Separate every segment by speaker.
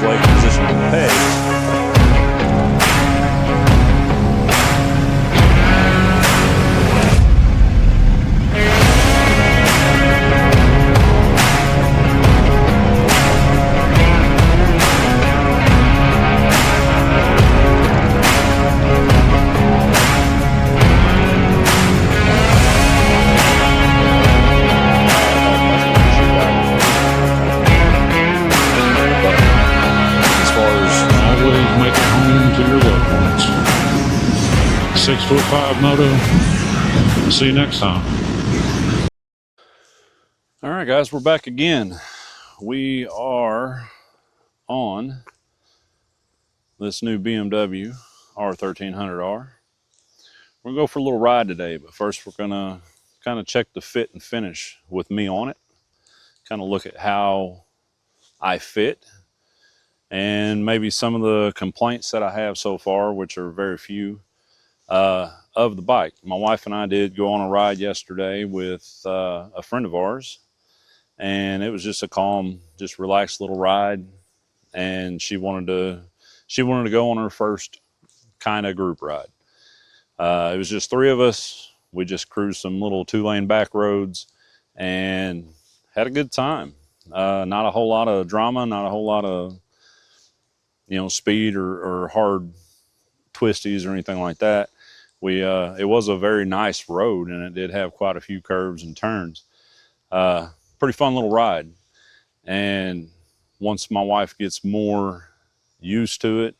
Speaker 1: way, position the pegs.
Speaker 2: Make it home to your loved ones. 6'5" moto. See you next time.
Speaker 1: All right, guys, we're back again. We are on this new BMW R1300R. We're gonna go for a little ride today, but first we're gonna kind of check the fit and finish with me on it. Kind of look at how I fit, and maybe some of the complaints that I have so far, which are very few, of the bike. My wife and I did go on a ride yesterday with a friend of ours, and it was just a calm, just relaxed little ride. And she wanted to go on her first kind of group ride. It was just three of us. We just cruised some little 2-lane back roads and had a good time. Not a whole lot of drama, not a whole lot of speed or hard twisties or anything like that. It was a very nice road, and it did have quite a few curves and turns. Pretty fun little ride. And once my wife gets more used to it,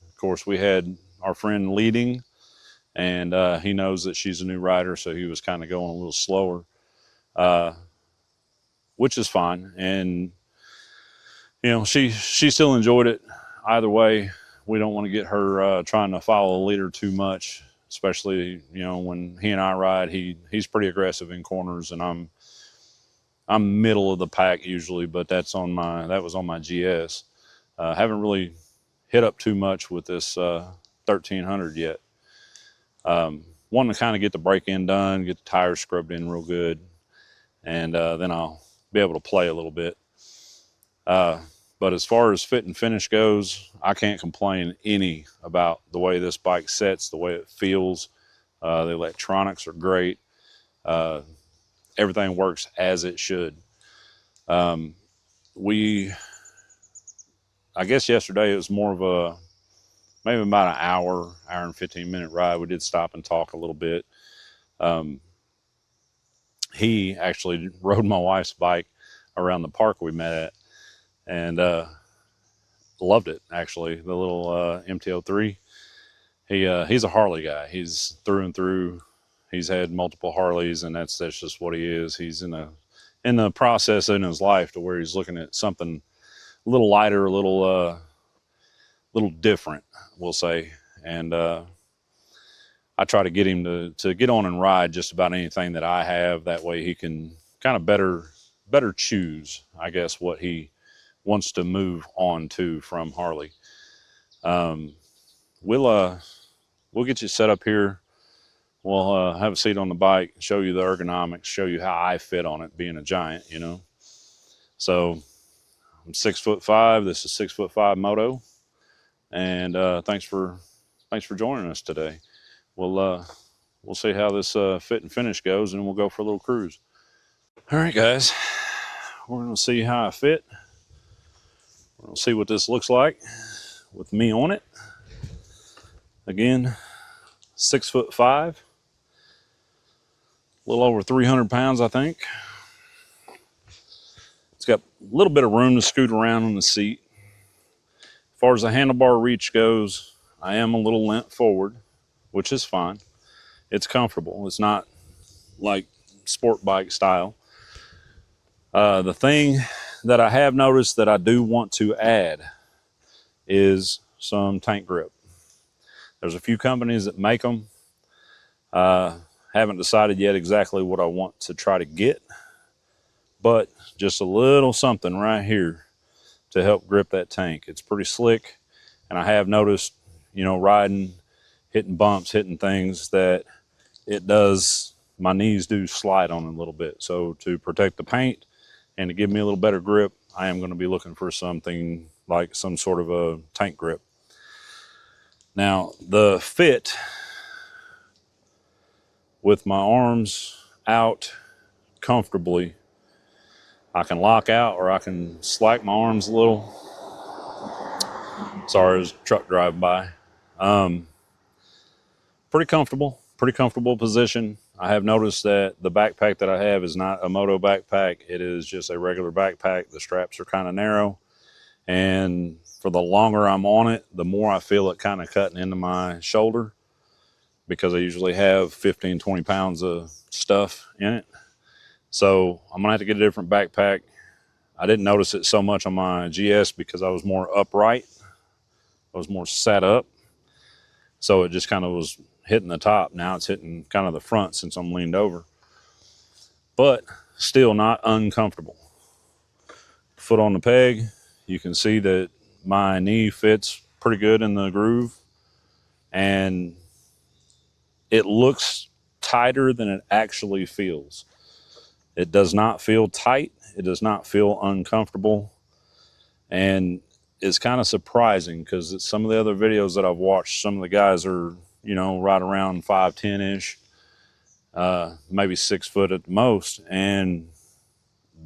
Speaker 1: of course, we had our friend leading, and he knows that she's a new rider, so he was kind of going a little slower, which is fine. And she still enjoyed it. Either way, we don't want to get her trying to follow the leader too much, especially when he and I ride. He's pretty aggressive in corners, and I'm middle of the pack usually, but that was on my GS. Haven't really hit up too much with this 1300 yet. Wanting to kind of get the brake in done, get the tires scrubbed in real good, and then I'll be able to play a little bit. But as far as fit and finish goes, I can't complain any about the way this bike sets, the way it feels. The electronics are great. Everything works as it should. I guess yesterday it was more of maybe about an hour and 15-minute ride. We did stop and talk a little bit. He actually rode my wife's bike around the park we met at, and loved it, actually. The little MT-03. He's a Harley guy. He's through and through. He's had multiple Harleys, and that's just what he is. He's in the process in his life to where he's looking at something a little lighter, a little different, we'll say. And I try to get him to get on and ride just about anything that I have. That way he can kind of better choose, I guess, what he wants to move on to from Harley. We'll get you set up here. We'll have a seat on the bike, show you the ergonomics, show you how I fit on it, being a giant, So I'm 6'5". This is 6'5" moto, and thanks for joining us today. We'll see how this fit and finish goes, and we'll go for a little cruise. All right, guys, we're gonna see how I fit. We're gonna see what this looks like with me on it. Again, 6'5". A little over 300 pounds, I think. It's got a little bit of room to scoot around on the seat. As far as the handlebar reach goes, I am a little lent forward, which is fine. It's comfortable. It's not like sport bike style. The thing that I have noticed that I do want to add is some tank grip. There's a few companies that make them. Haven't decided yet exactly what I want to try to get, but just a little something right here to help grip that tank. It's pretty slick, and I have noticed, riding, hitting bumps, hitting things, that my knees do slide on it a little bit. So to protect the paint and to give me a little better grip, I am going to be looking for something like some sort of a tank grip. Now, the fit with my arms out comfortably, I can lock out or I can slack my arms a little. Sorry, there's a truck driving by. Pretty comfortable position. I have noticed that the backpack that I have is not a moto backpack. It is just a regular backpack. The straps are kind of narrow, and for the longer I'm on it, the more I feel it kind of cutting into my shoulder, because I usually have 15, 20 pounds of stuff in it. So I'm gonna have to get a different backpack. I didn't notice it so much on my GS because I was more upright. I was more sat up. So it just kind of was hitting the top. Now it's hitting kind of the front since I'm leaned over. But still not uncomfortable. Foot on the peg. You can see that my knee fits pretty good in the groove. And it looks tighter than it actually feels. It does not feel tight. It does not feel uncomfortable. And it's kind of surprising because some of the other videos that I've watched, some of the guys are, you know, right around 5'10"-ish, maybe 6 foot at the most. And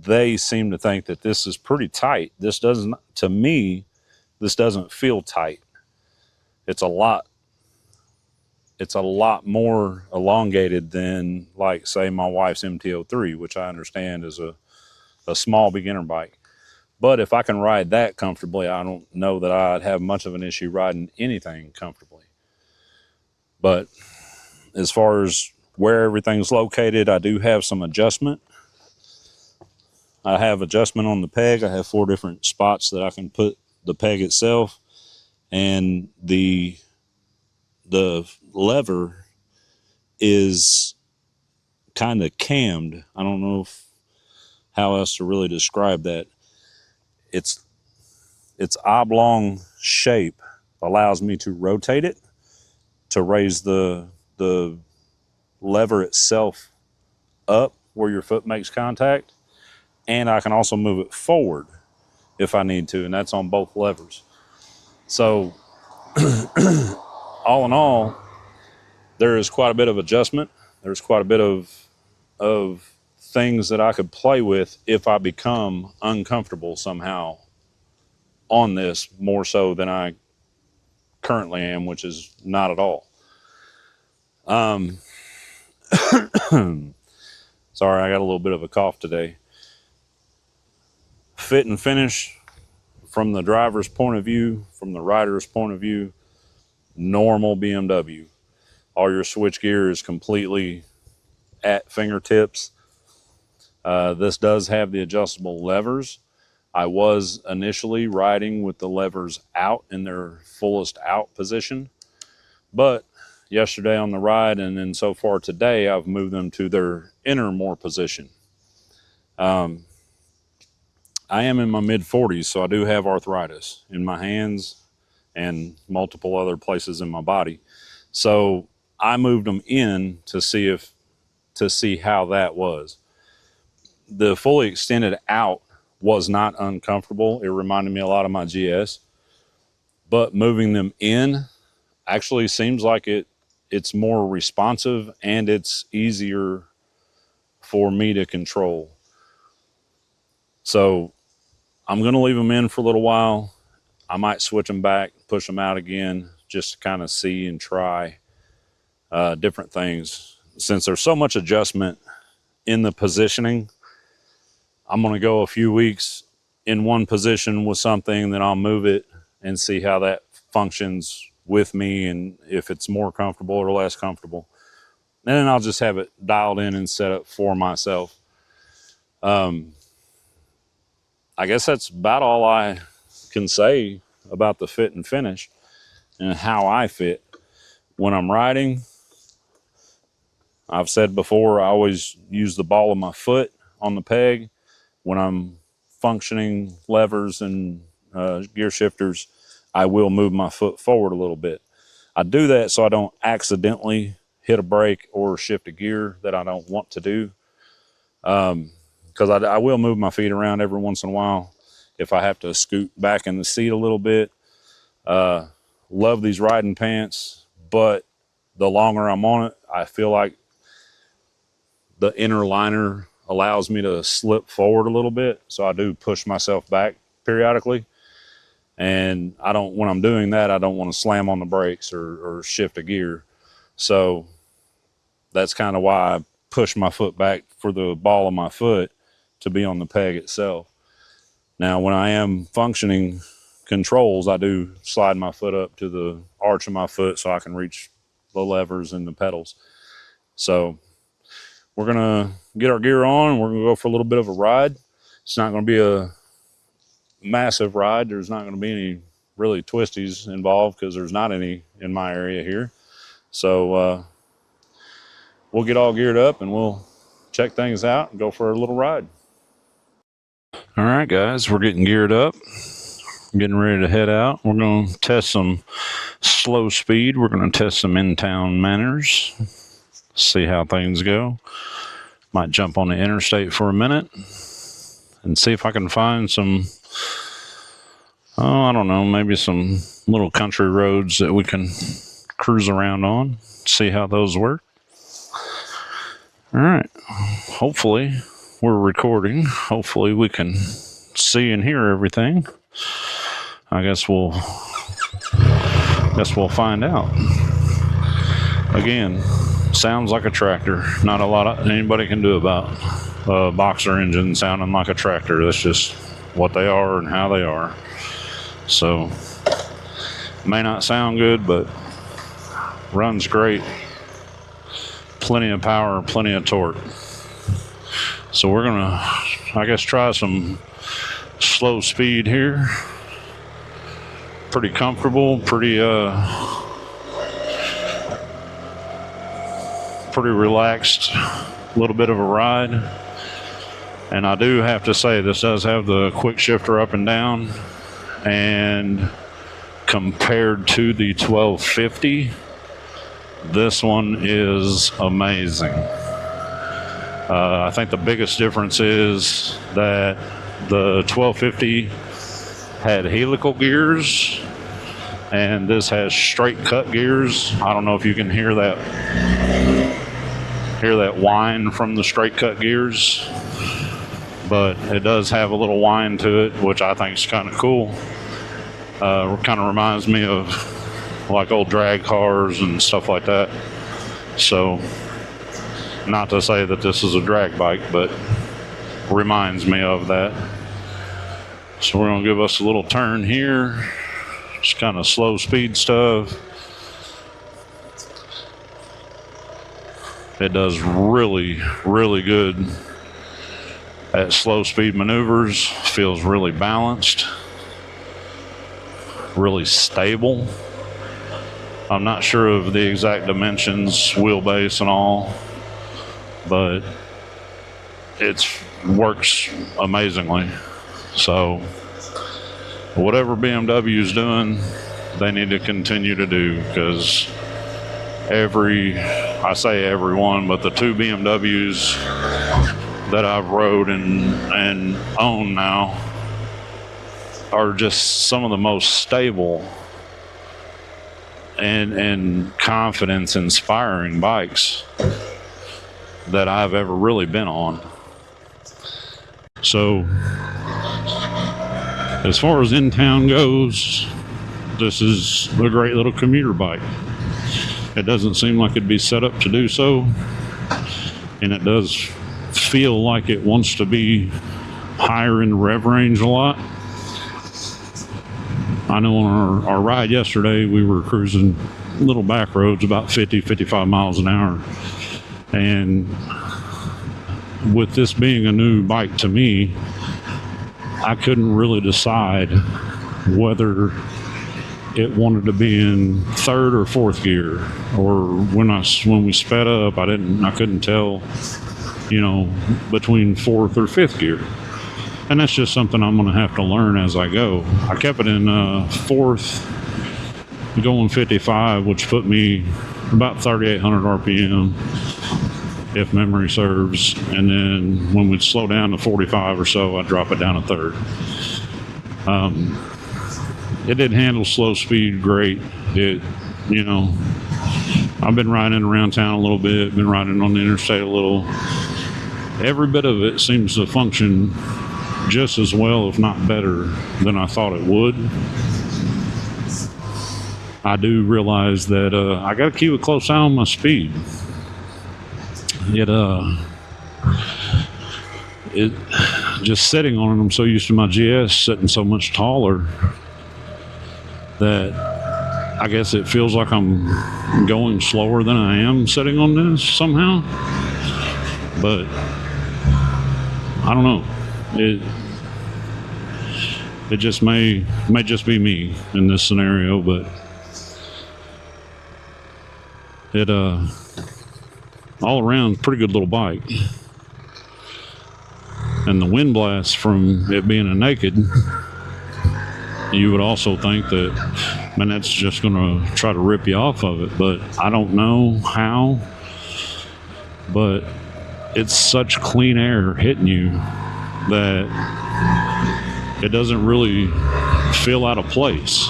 Speaker 1: they seem to think that this is pretty tight. This doesn't, to me, this doesn't feel tight. It's a lot more elongated than, like, say, my wife's MT-03, which I understand is a small beginner bike. But if I can ride that comfortably, I don't know that I'd have much of an issue riding anything comfortably. But as far as where everything's located, I do have some adjustment. I have adjustment on the peg. I have 4 different spots that I can put the peg itself. And the lever is kind of cammed. I don't know how else to really describe that. Its oblong shape allows me to rotate it to raise the lever itself up where your foot makes contact, and I can also move it forward if I need to, and that's on both levers. So all in all, there is quite a bit of adjustment. There's quite a bit of things that I could play with if I become uncomfortable somehow on this, more so than I currently am, which is not at all. Sorry, I got a little bit of a cough today. Fit and finish, from the driver's point of view, from the rider's point of view, normal BMW. All your switch gear is completely at fingertips. This does have the adjustable levers. I was initially riding with the levers out in their fullest out position, but yesterday on the ride and then so far today, I've moved them to their inner more position. I am in my mid-40s, so I do have arthritis in my hands and multiple other places in my body. So I moved them in to see how that was. The fully extended out was not uncomfortable. It reminded me a lot of my GS, but moving them in actually seems like it's more responsive and it's easier for me to control. So I'm going to leave them in for a little while. I might switch them back, push them out again, just to kind of see and try different things. Since there's so much adjustment in the positioning, I'm going to go a few weeks in one position with something, then I'll move it and see how that functions with me and if it's more comfortable or less comfortable. And then I'll just have it dialed in and set up for myself. I guess that's about all I can say about the fit and finish and how I fit. When I'm riding, I've said before, I always use the ball of my foot on the peg. When I'm functioning levers and gear shifters, I will move my foot forward a little bit. I do that so I don't accidentally hit a brake or shift a gear that I don't want to do. Because I will move my feet around every once in a while. if I have to scoot back in the seat a little bit. Love these riding pants, but the longer I'm on it, I feel like the inner liner allows me to slip forward a little bit. So I do push myself back periodically. And when I'm doing that, I don't want to slam on the brakes or shift a gear. So that's kind of why I push my foot back for the ball of my foot to be on the peg itself. Now, when I am functioning controls, I do slide my foot up to the arch of my foot so I can reach the levers and the pedals. So we're going to get our gear on and we're going to go for a little bit of a ride. It's not going to be a massive ride. There's not going to be any really twisties involved because there's not any in my area here. So we'll get all geared up and we'll check things out and go for a little ride. All right, guys, we're getting geared up, getting ready to head out. We're going to test some slow speed. We're going to test some in-town manners, see how things go. Might jump on the interstate for a minute and see if I can find some, I don't know, maybe some little country roads that we can cruise around on, see how those work. All right, hopefully we're recording. Hopefully we can see and hear everything. I guess we'll find out. Again, sounds like a tractor. Not a lot anybody can do about a boxer engine sounding like a tractor. That's just what they are and how they are. So, may not sound good, but runs great. Plenty of power, plenty of torque. So we're gonna, I guess, try some slow speed here. Pretty comfortable, pretty relaxed, a little bit of a ride. And I do have to say, this does have the quick shifter up and down, and compared to the 1250, this one is amazing. I think the biggest difference is that the 1250 had helical gears and this has straight cut gears. I don't know if you can hear that whine from the straight cut gears, but it does have a little whine to it, which I think is kind of cool. Kind of reminds me of like old drag cars and stuff like that. So, not to say that this is a drag bike, but reminds me of that. So we're going to give us a little turn here. Just kind of slow speed stuff. It does really, really good at slow speed maneuvers. Feels really balanced. Really stable. I'm not sure of the exact dimensions, wheelbase and all, but it works amazingly. So whatever BMW is doing, they need to continue to do, because I say every one, but the two BMWs that I've rode and own now are just some of the most stable and confidence inspiring bikes that I've ever really been on. So as far as in town goes, this is a great little commuter bike. It doesn't seem like it'd be set up to do so, and it does feel like it wants to be higher in the rev range a lot. I know on our ride yesterday, we were cruising little back roads about 50-55 miles an hour. And with this being a new bike to me, I couldn't really decide whether it wanted to be in third or fourth gear, or when we sped up, I couldn't tell, between fourth or fifth gear. And that's just something I'm going to have to learn as I go. I kept it in fourth, going 55, which put me about 3,800 RPM, if memory serves. And then when we'd slow down to 45 or so, I'd drop it down to third.
Speaker 2: It didn't handle slow speed great. It, you know, I've been riding around town a little bit, been riding on the interstate a little. Every bit of it seems to function just as well, if not better, than I thought it would. I do realize that I got to keep a close eye on my speed. It just sitting on it, I'm so used to my GS sitting so much taller that I guess it feels like I'm going slower than I am sitting on this somehow. But I don't know. It just may just be me in this scenario, but it all around pretty good little bike. And the wind blast from it being a naked, you would also think that, man, that's just going to try to rip you off of it. But I don't know how, but it's such clean air hitting you that it doesn't really feel out of place.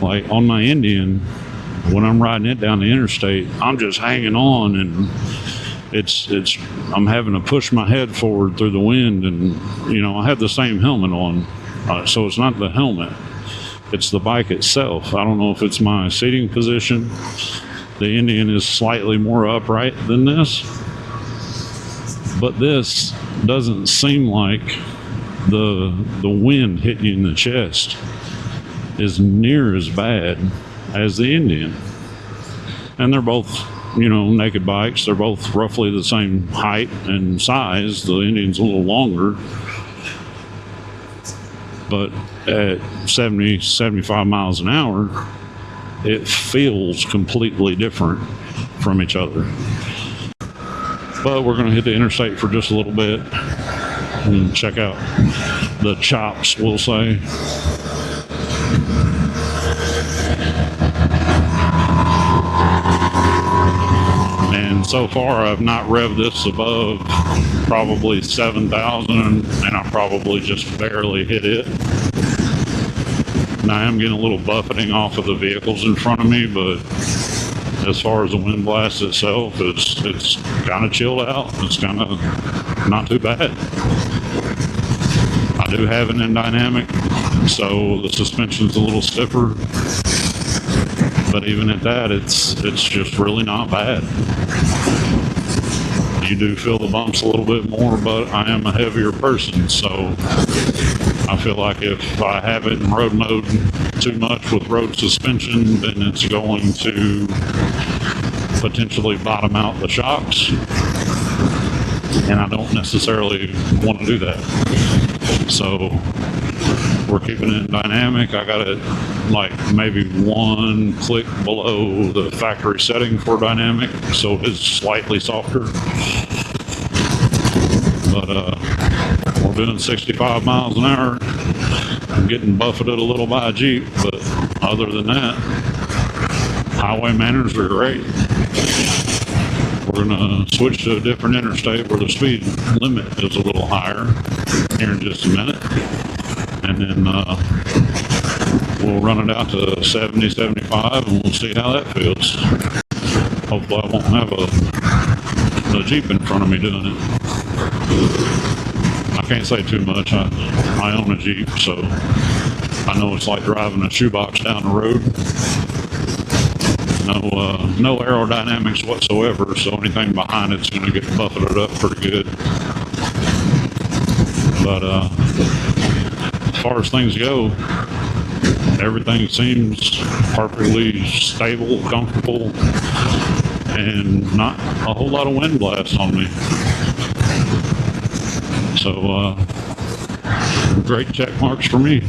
Speaker 2: Like on my Indian, when I'm riding it down the interstate, I'm just hanging on, and I'm having to push my head forward through the wind. And you know, I have the same helmet on, so it's not the helmet, it's the bike itself. I don't know if it's my seating position. The Indian is slightly more upright than this, but this doesn't seem like the wind hitting you in the chest is near as bad as the Indian. And they're both, you know, naked bikes. They're both roughly the same height and size. The Indian's a little longer, but at 70, 75 miles an hour, it feels completely different from each other. But we're going to hit the interstate for just a little bit and check out the chops, we'll say. And so far, I've not revved this above probably 7,000, and I probably just barely hit it. And I am getting a little buffeting off of the vehicles in front of me, but as far as the wind blast itself, it's kind of chilled out. It's kind of not too bad. I do have an N-dynamic, so the suspension's a little stiffer. But even at that, it's just really not bad. You do feel the bumps a little bit more, but I am a heavier person, so I feel like if I have it in road mode too much with road suspension, then it's going to potentially bottom out the shocks, and I don't necessarily want to do that. So we're keeping it dynamic. I got it like maybe one click below the factory setting for dynamic, so it's slightly softer. But we're doing 65 miles an hour. I'm getting buffeted a little by a Jeep, but other than that, highway manners are great. We're going to switch to a different interstate where the speed limit is a little higher here in just a minute. And then we'll run it out to 70, 75, and we'll see how that feels. Hopefully I won't have a Jeep in front of me doing it. I can't say too much. I own a Jeep, so I know it's like driving a shoebox down the road. No aerodynamics whatsoever, so anything behind it's going to get buffeted up pretty good. But as far as things go, everything seems perfectly stable, comfortable, and not a whole lot of wind blast on me. So great check marks for me.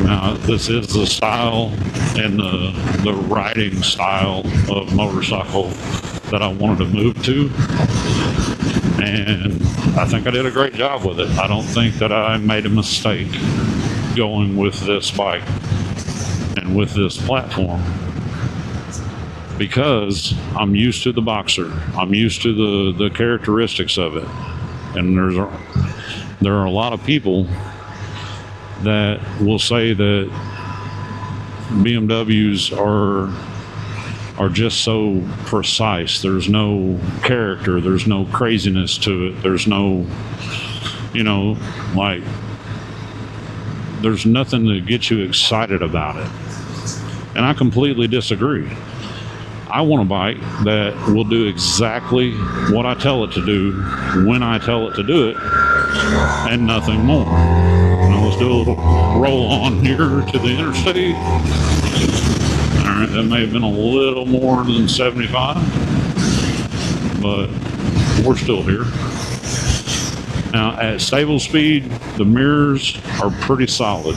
Speaker 2: Now, this is the style and the riding style of motorcycle that I wanted to move to, and I think I did a great job with it. I don't think that I made a mistake going with this bike and with this platform, because I'm used to the Boxer. I'm used to the characteristics of it, and there are a lot of people that will say that BMWs are just so precise. There's no character, there's no craziness to it, there's no, like, there's nothing to get you excited about it. And I completely disagree. I want a bike that will do exactly what I tell it to do when I tell it to do it, and nothing more. Now let's do a little roll on here to the interstate. All right, that may have been a little more than 75, but we're still here. Now at stable speed, the mirrors are pretty solid.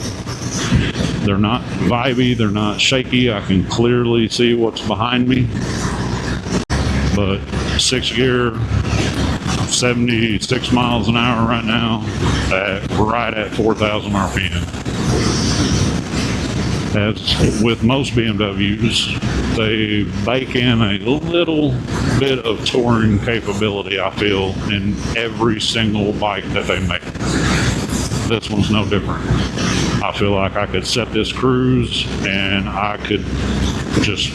Speaker 2: They're not vibey, they're not shaky. I can clearly see what's behind me. But 6th gear, 76 miles an hour right now, right at 4,000 RPM. As with most BMWs, they bake in a little bit of touring capability, I feel, in every single bike that they make. This one's no different. I feel like I could set this cruise and I could just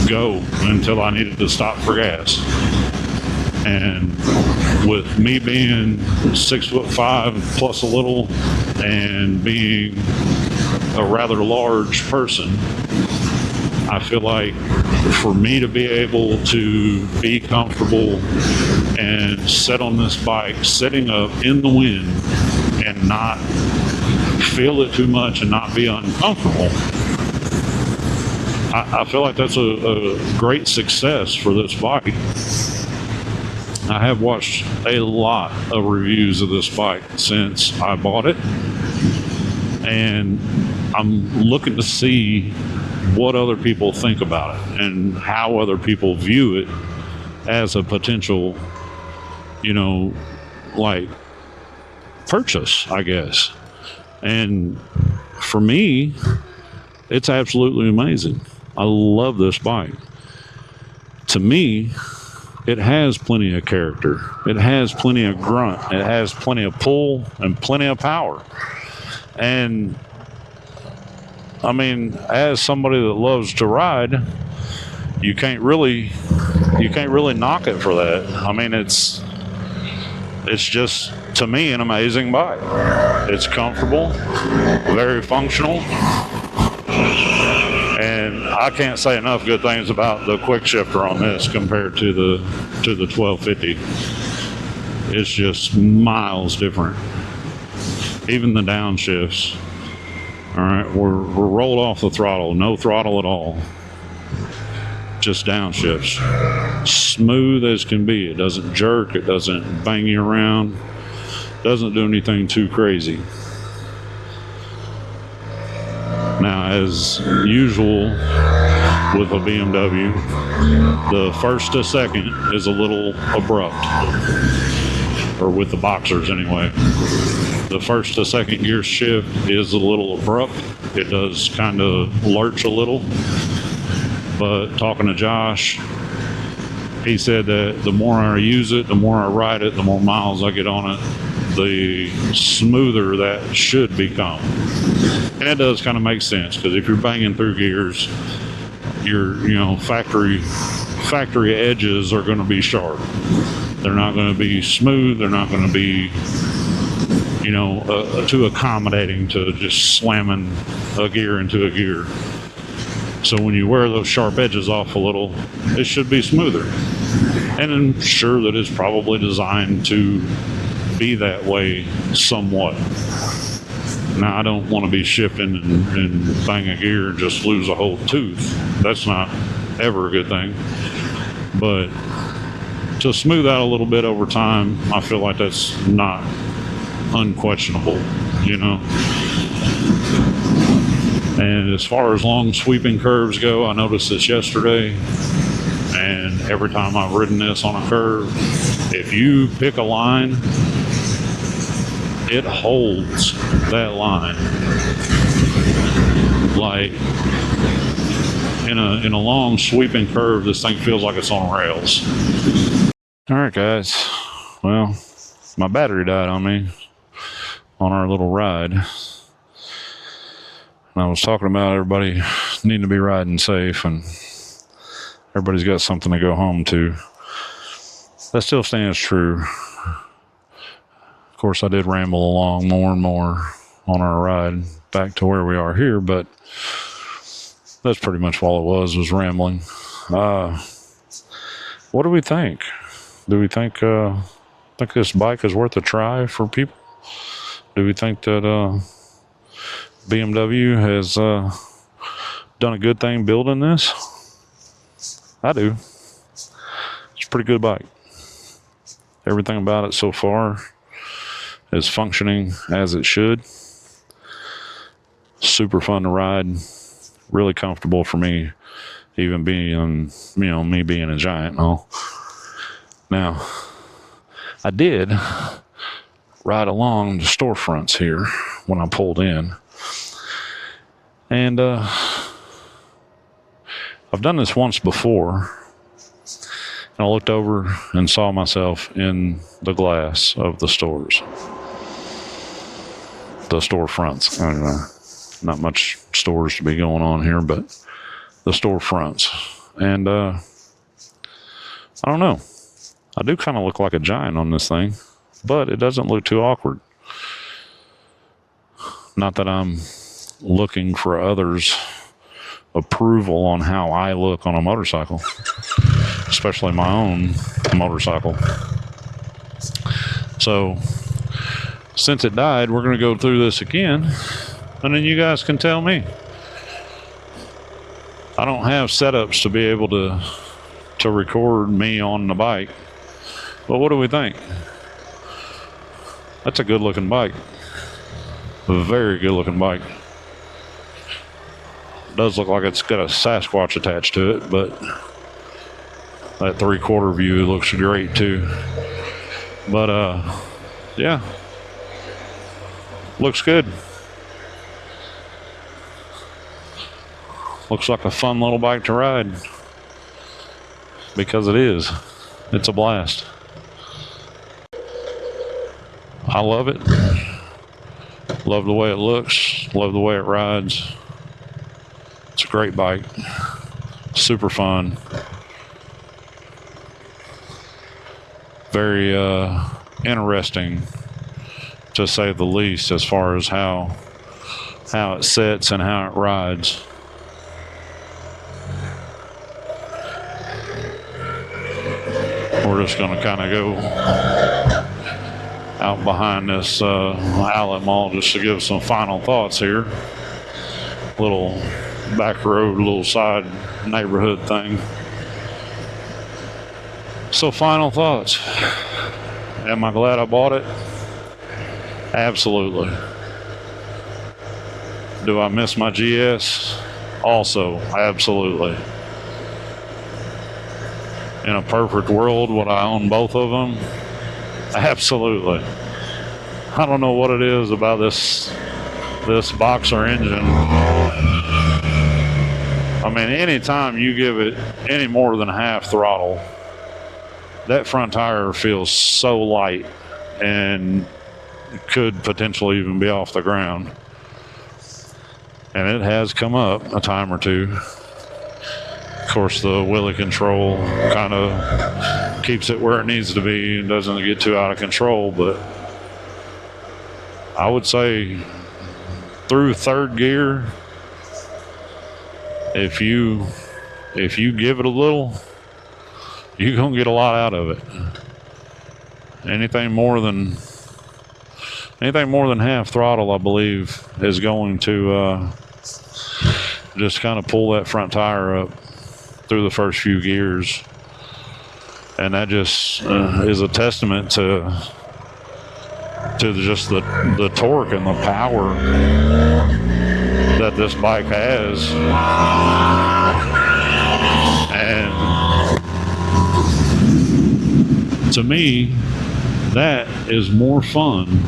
Speaker 2: go until I needed to stop for gas. And with me being 6'5" plus a little and being a rather large person, I feel like for me to be able to be comfortable and sit on this bike, sitting up in the wind and not feel it too much and not be uncomfortable, I feel like that's a great success for this bike. I have watched a lot of reviews of this bike since I bought it, and I'm looking to see what other people think about it and how other people view it as a potential, like purchase, I guess. And for me, it's absolutely amazing. I love this bike. To me, it has plenty of character. It has plenty of grunt. It has plenty of pull and plenty of power. And I mean, as somebody that loves to ride, you can't really knock it for that. I mean, it's just, to me, an amazing bike. It's comfortable, very functional, and I can't say enough good things about the quick shifter on this compared to the 1250. It's just miles different. Even the downshifts. All right, we're rolled off the throttle, no throttle at all. Just downshifts. Smooth as can be. It doesn't jerk, it doesn't bang you around, doesn't do anything too crazy. Now, as usual with a BMW, the first to second is a little abrupt, or with the boxers anyway. The first to second gear shift is a little abrupt. It does kind of lurch a little. But talking to Josh, he said that the more I use it, the more I ride it, the more miles I get on it, the smoother that should become. And it does kind of make sense, because if you're banging through gears, your factory edges are going to be sharp. They're not going to be smooth. They're not going to be too accommodating to just slamming a gear into a gear. So when you wear those sharp edges off a little, it should be smoother. And I'm sure that it's probably designed to be that way somewhat. Now, I don't want to be shifting and bang a gear and just lose a whole tooth. That's not ever a good thing. But to smooth out a little bit over time, I feel like that's not unquestionable, And as far as long sweeping curves go, I noticed this yesterday, and every time I've ridden this on a curve, if you pick a line, it holds that line. Like in a long sweeping curve, this thing feels like it's on rails. All right, guys. Well, my battery died on me. on our little ride. And I was talking about everybody needing to be riding safe, and everybody's got something to go home to. That still stands true. Of course, I did ramble along more and more on our ride back to where we are here, but that's pretty much all it was rambling. What do we think? Do we think this bike is worth a try for people? Do we think that BMW has done a good thing building this? I do. It's a pretty good bike. Everything about it so far is functioning as it should. Super fun to ride. Really comfortable for me, even being, me being a giant and all. Now, I did ride along the storefronts here when I pulled in. And I've done this once before. And I looked over and saw myself in the glass of the stores. The storefronts. I don't know. Not much stores to be going on here, but the storefronts. And I don't know. I do kind of look like a giant on this thing, but it doesn't look too awkward. Not that I'm looking for others' approval on how I look on a motorcycle, especially my own motorcycle. So, since it died, we're going to go through this again, and then you guys can tell me. I don't have setups to be able to record me on the bike, but what do we think? That's a good looking bike. A very good looking bike. Does look like it's got a Sasquatch attached to it, but that 3/4 view looks great too. But yeah, looks good. Looks like a fun little bike to ride, because it is. It's a blast. I love it. Love the way it looks. Love the way it rides. It's a great bike. Super fun. Very interesting, to say the least, as far as how it sits and how it rides. We're just going to kind of go out behind this outlet mall just to give some final thoughts here. Little back road, little side neighborhood thing. So final thoughts. Am I glad I bought it? Absolutely. Do I miss my GS? Also, absolutely. In a perfect world, would I own both of them? Absolutely. I don't know what it is about this boxer engine. I mean, anytime you give it any more than half throttle, that front tire feels so light and could potentially even be off the ground. And it has come up a time or two. Of course, the wheelie control kind of keeps it where it needs to be and doesn't get too out of control, but I would say through third gear, if you give it a little, you're gonna get a lot out of it. Anything more than half throttle, I believe, is going to just kind of pull that front tire up through the first few gears, and that just is a testament to just the torque and the power that this bike has. And to me, that is more fun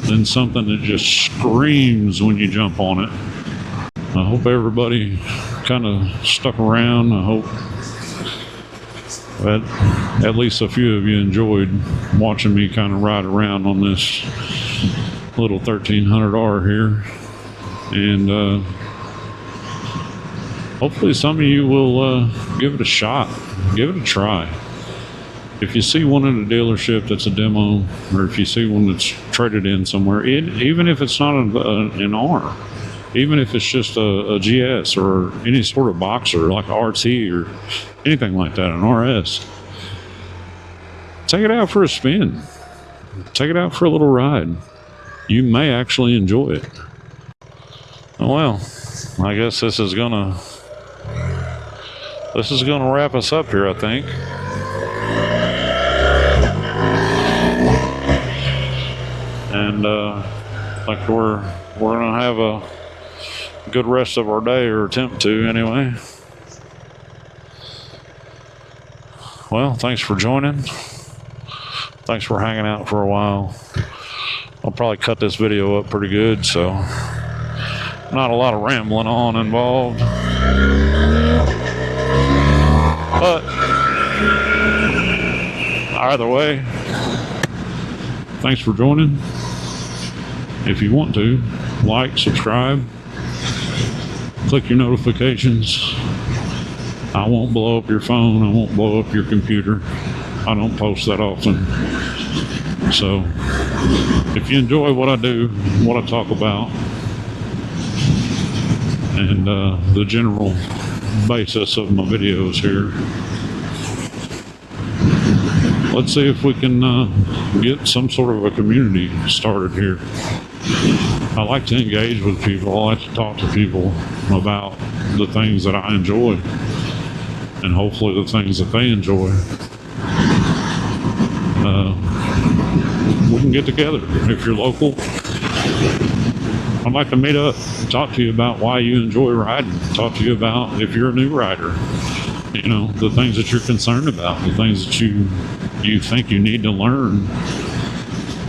Speaker 2: than something that just screams when you jump on it. I hope everybody kind of stuck around. I hope that at least a few of you enjoyed watching me kind of ride around on this little 1300R here, and hopefully some of you will give it a shot, give it a try. If you see one in a dealership that's a demo, or if you see one that's traded in somewhere, even if it's not an R, even if it's just a GS or any sort of boxer like a RT or anything like that, an RS, take it out for a spin. Take it out for a little ride. You may actually enjoy it. Oh, well, I guess this is gonna wrap us up here, I think. And like we're gonna have a good rest of our day, or attempt to anyway. Well, thanks for joining. Thanks for hanging out for a while. I'll probably cut this video up pretty good, so not a lot of rambling on involved. But either way, thanks for joining. If you want to, like, subscribe, click your notifications. I won't blow up your phone. I won't blow up your computer. I don't post that often. So if you enjoy what I do, what I talk about, and the general basis of my videos here, let's see if we can get some sort of a community started here. I like to engage with people. I like to talk to people about the things that I enjoy, and hopefully the things that they enjoy. We can get together. If you're local, I'd like to meet up, talk to you about why you enjoy riding, talk to you about if you're a new rider, you know, the things that you're concerned about, the things that you think you need to learn.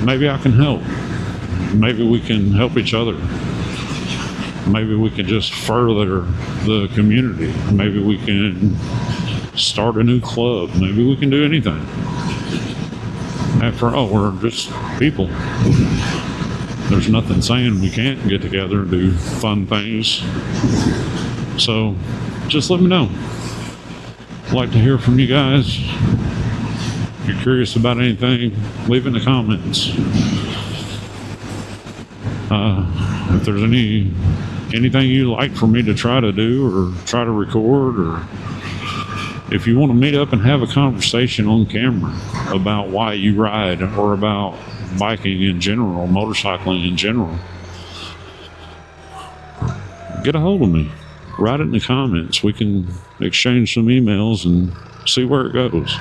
Speaker 2: Maybe I can help. Maybe we can help each other. Maybe we can just further the community. Maybe we can start a new club. Maybe we can do anything. After all, we're just people. There's nothing saying we can't get together and do fun things. So just let me know. I'd like to hear from you guys. If you're curious about anything, leave in the comments. If there's anything you'd like for me to try to do or try to record, or if you want to meet up and have a conversation on camera about why you ride, or about biking in general, motorcycling in general, get a hold of me. Write it in the comments. We can exchange some emails and see where it goes.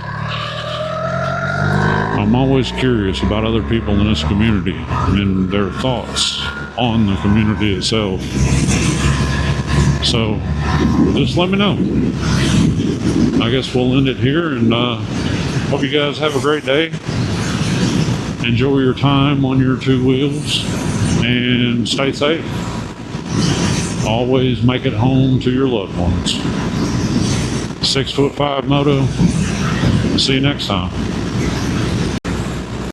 Speaker 2: I'm always curious about other people in this community and their thoughts on the community itself. So just let me know. I guess we'll end it here, and hope you guys have a great day. Enjoy your time on your two wheels and stay safe. Always make it home to your loved ones. 6'5" Moto. See you next time.